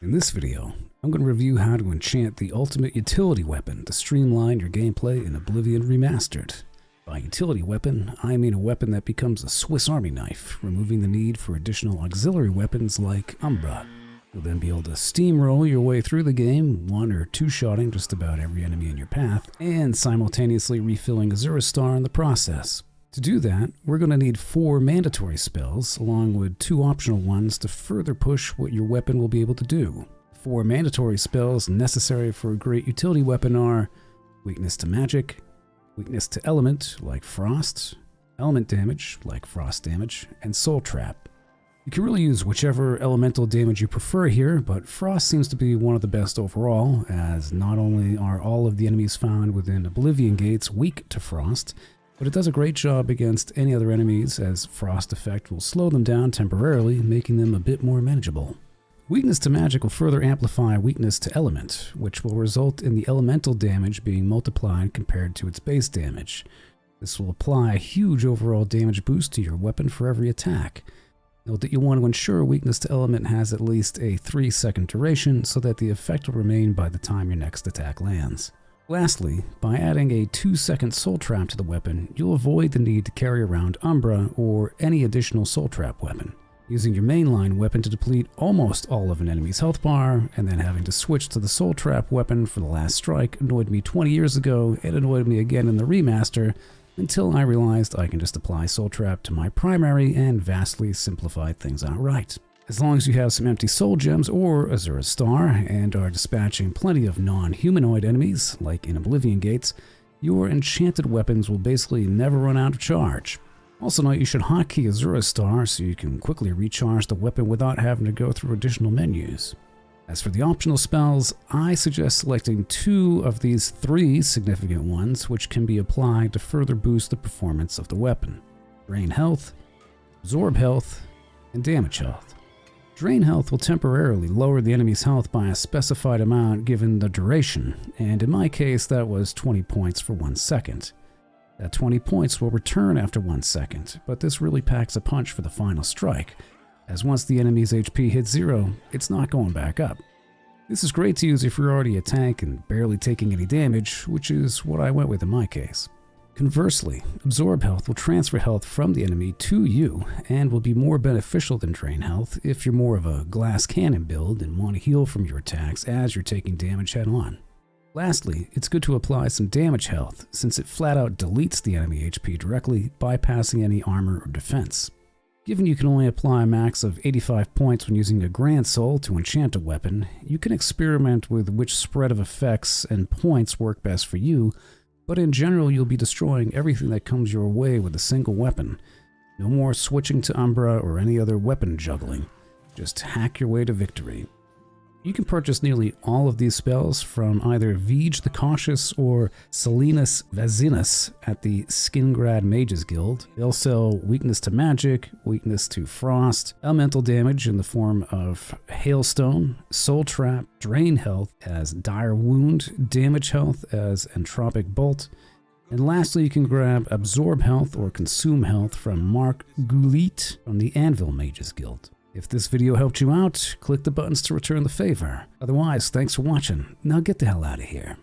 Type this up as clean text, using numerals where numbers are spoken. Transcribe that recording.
In this video, I'm going to review how to enchant the ultimate utility weapon to streamline your gameplay in Oblivion Remastered. By utility weapon, I mean a weapon that becomes a Swiss Army knife, removing the need for additional auxiliary weapons like Umbra. You'll then be able to steamroll your way through the game, one or two-shotting just about every enemy in your path, and simultaneously refilling Azura star in the process. To do that, we're going to need 4 mandatory spells, along with 2 optional ones to further push what your weapon will be able to do. 4 mandatory spells necessary for a great utility weapon are weakness to magic, weakness to element, like frost, element damage, like frost damage, and soul trap. You can really use whichever elemental damage you prefer here, but frost seems to be one of the best overall, as not only are all of the enemies found within Oblivion gates weak to frost, but it does a great job against any other enemies, as frost effect will slow them down temporarily, making them a bit more manageable. Weakness to magic will further amplify weakness to element, which will result in the elemental damage being multiplied compared to its base damage. This will apply a huge overall damage boost to your weapon for every attack. Note that you'll want to ensure weakness to element has at least a 3-second duration so that the effect will remain by the time your next attack lands. Lastly, by adding a 2-second soul trap to the weapon, you'll avoid the need to carry around Umbra or any additional soul trap weapon. Using your mainline weapon to deplete almost all of an enemy's health bar, and then having to switch to the soul trap weapon for the last strike annoyed me 20 years ago and annoyed me again in the remaster, until I realized I can just apply soul trap to my primary and vastly simplified things outright. As long as you have some empty soul gems or Azura star and are dispatching plenty of non-humanoid enemies, like in Oblivion gates, your enchanted weapons will basically never run out of charge. Also note you should hotkey Azura star so you can quickly recharge the weapon without having to go through additional menus. As for the optional spells, I suggest selecting 2 of these 3 significant ones which can be applied to further boost the performance of the weapon: Drain Health, Absorb Health, and Damage Health. Drain Health will temporarily lower the enemy's health by a specified amount given the duration, and in my case that was 20 points for 1 second. That 20 points will return after 1 second, but this really packs a punch for the final strike, as once the enemy's HP hits 0, it's not going back up. This is great to use if you're already a tank and barely taking any damage, which is what I went with in my case. Conversely, Absorb Health will transfer health from the enemy to you, and will be more beneficial than Drain Health if you're more of a glass cannon build and want to heal from your attacks as you're taking damage head on. Lastly, it's good to apply some Damage Health, since it flat out deletes the enemy HP directly, bypassing any armor or defense. Given you can only apply a max of 85 points when using a Grand Soul to enchant a weapon, you can experiment with which spread of effects and points work best for you, but in general you'll be destroying everything that comes your way with a single weapon. No more switching to Umbra or any other weapon juggling. Just hack your way to victory. You can purchase nearly all of these spells from either Vij the Cautious or Selinus Vazinus at the Skingrad Mages Guild. They'll sell weakness to magic, weakness to frost, elemental damage in the form of hailstone, soul trap, drain health as dire wound, damage health as entropic bolt, and lastly you can grab absorb health or consume health from Mark Goulit from the Anvil Mages Guild. If this video helped you out, click the buttons to return the favor. Otherwise, thanks for watching. Now get the hell out of here.